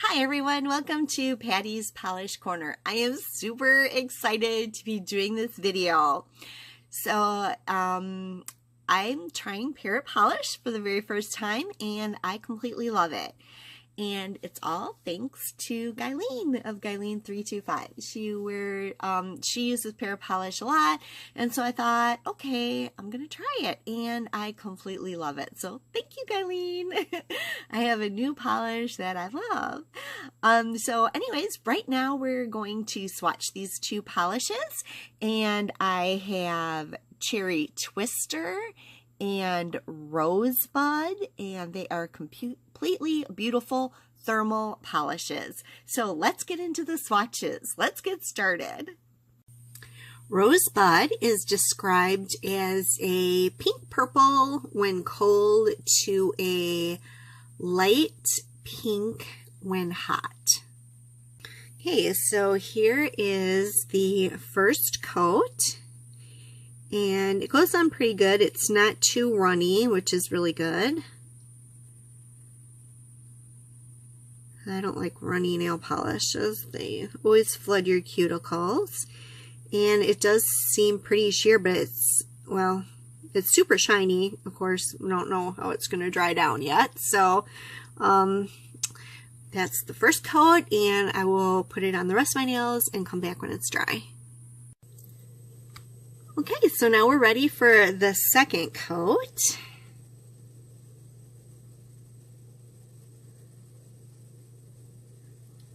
Hi everyone, welcome to Patty's Polish Corner. I am super excited to be doing this video. So I'm trying Parrot polish for the very first time and I completely love it. And it's all thanks to Guyleen of Guyleen325. She uses Parrot polish a lot, and so I thought, okay, I'm gonna try it, and I completely love it. So thank you, Guyleen. I have a new polish that I love. So anyways, right now we're going to swatch these two polishes, and I have Cherry Twister and Rosebud, and they are completely beautiful thermal polishes. So let's get into the swatches. Let's get started. Rosebud is described as a pink purple when cold to a light pink when hot. Okay, so here is the first coat. And it goes on pretty good. It's not too runny, which is really good. I don't like runny nail polishes. They always flood your cuticles. And it does seem pretty sheer, but it's super shiny. Of course, we don't know how it's going to dry down yet. So that's the first coat, and I will put it on the rest of my nails and come back when it's dry. Okay, so now we're ready for the second coat.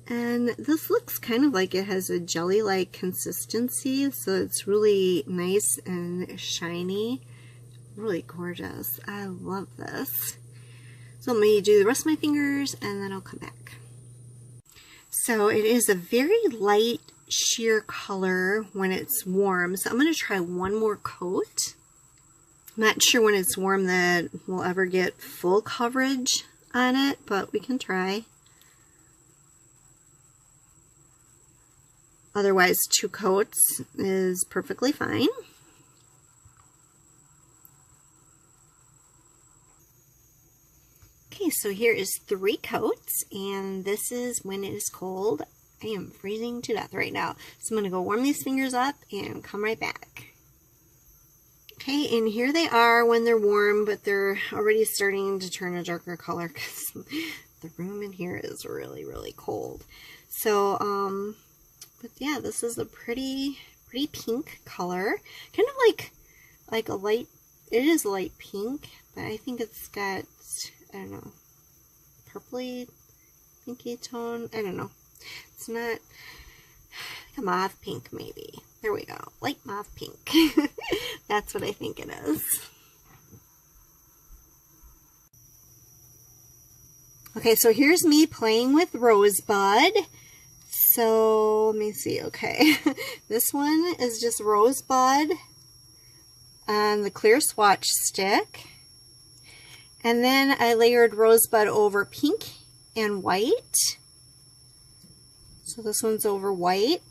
And this looks kind of like it has a jelly-like consistency, so it's really nice and shiny. Really gorgeous. I love this. So let me do the rest of my fingers and then I'll come back. So it is a very light sheer color when it's warm, so I'm going to try one more coat. I'm not sure when it's warm that we'll ever get full coverage on it, but we can try. Otherwise, 2 coats is perfectly fine. Okay, so here is 3 coats, and this is when it is cold. I am freezing to death right now. So I'm going to go warm these fingers up and come right back. Okay, and here they are when they're warm, but they're already starting to turn a darker color because the room in here is really, really cold. So, but yeah, this is a pretty pink color. Kind of like a light, it is light pink, but I think it's got, I don't know, purpley, pinky tone. I don't know. It's not like a mauve pink, maybe. There we go. Light mauve pink. That's what I think it is. Okay, so here's me playing with Rosebud. So, let me see. Okay. This one is just Rosebud on the clear swatch stick. And then I layered Rosebud over pink and white. So this one's over white.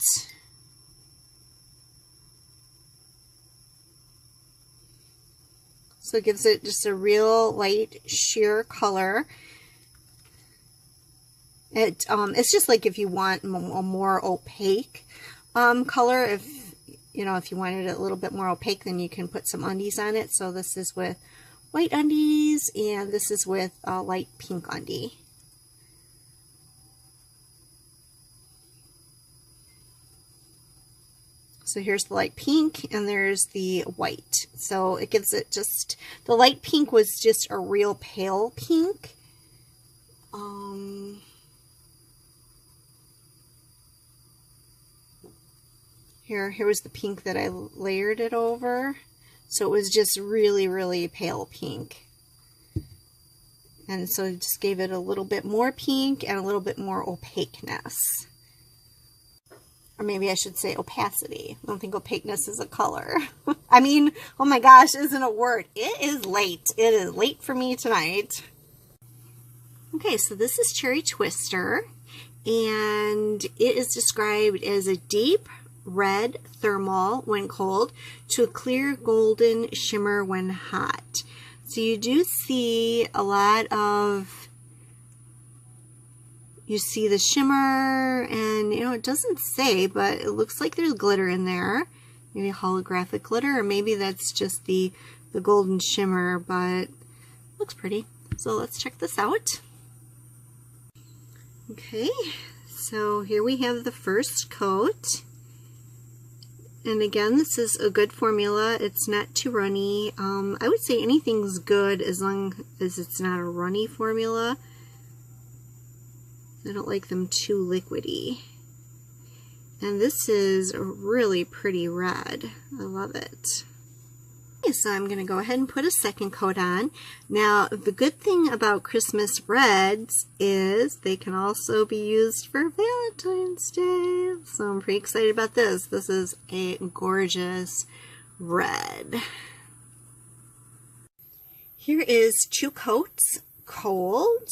So it gives it just a real light sheer color. It's just like if you want a more opaque color. If you wanted it a little bit more opaque, then you can put some undies on it. So this is with white undies, and this is with light pink undie. So here's the light pink, and there's the white. So it gives it just, the light pink was just a real pale pink. Here was the pink that I layered it over. So it was just really, really pale pink. And so it just gave it a little bit more pink and a little bit more opaqueness. Or maybe I should say opacity. I don't think opaqueness is a color. I mean, oh my gosh, isn't a word. It is late. It is late for me tonight. Okay, so this is Cherry Twister. And it is described as a deep red thermal when cold to a clear golden shimmer when hot. So you do see a lot of you see the shimmer, and you know, it doesn't say, but it looks like there's glitter in there. Maybe holographic glitter, or maybe that's just the golden shimmer, but looks pretty. So let's check this out. Okay, so here we have the first coat. And again, this is a good formula. It's not too runny. I would say anything's good as long as it's not a runny formula. I don't like them too liquidy. And this is a really pretty red. I love it. Okay, so I'm going to go ahead and put a second coat on. Now, the good thing about Christmas reds is they can also be used for Valentine's Day. So I'm pretty excited about this. This is a gorgeous red. Here is 2 coats cold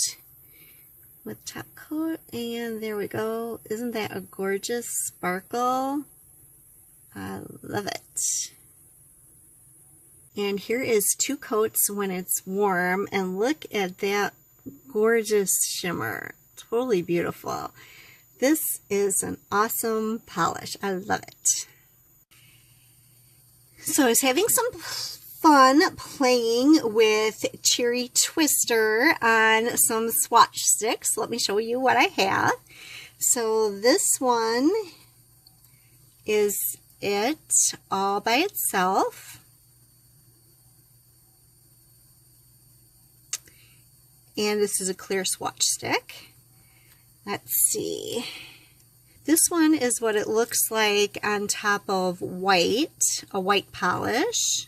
with top coat, and there we go. Isn't that a gorgeous sparkle? I love it. And here is 2 coats when it's warm, and look at that gorgeous shimmer. Totally beautiful. This is an awesome polish. I love it. So I was having some fun playing with Cherry Twister on some swatch sticks. Let me show you what I have. So this one is it all by itself. And this is a clear swatch stick. Let's see. This one is what it looks like on top of white, a white polish.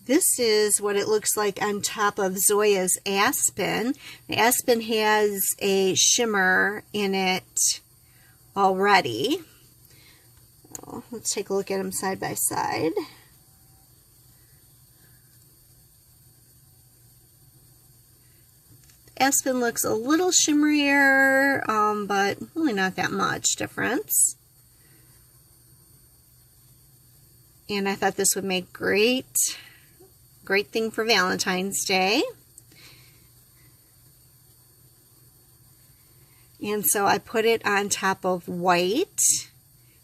This is what it looks like on top of Zoya's Aspen. The Aspen has a shimmer in it already. Oh, let's take a look at them side by side. Aspen looks a little shimmerier, but really not that much difference. And I thought this would make great thing for Valentine's Day. And so I put it on top of white.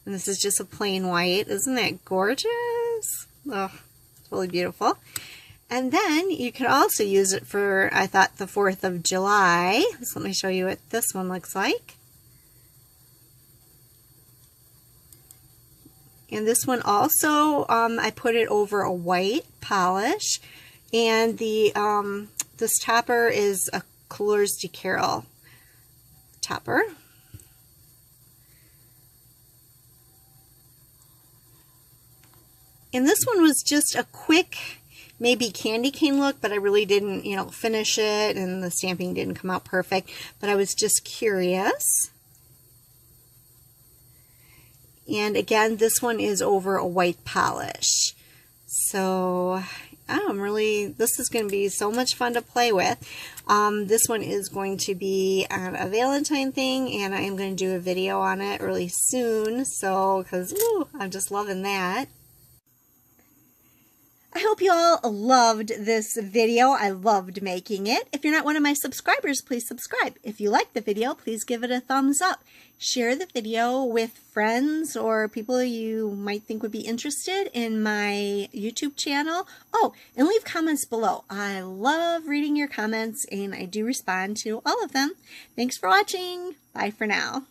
And this is just a plain white. Isn't that gorgeous? Oh, it's really beautiful. And then you could also use it for, I thought, the 4th of July. So let me show you what this one looks like. And this one also, I put it over a white polish. And the this topper is a Couleurs de Carol topper. And this one was just a quick, maybe candy cane look, but I really didn't, you know, finish it, and the stamping didn't come out perfect, but I was just curious. And again, this one is over a white polish. So this is going to be so much fun to play with. This one is going to be on a Valentine thing, and I am going to do a video on it really soon. So, because I'm just loving that. I hope you all loved this video. I loved making it. If you're not one of my subscribers, please subscribe. If you like the video, please give it a thumbs up. Share the video with friends or people you might think would be interested in my YouTube channel. Oh, and leave comments below. I love reading your comments, and I do respond to all of them. Thanks for watching. Bye for now.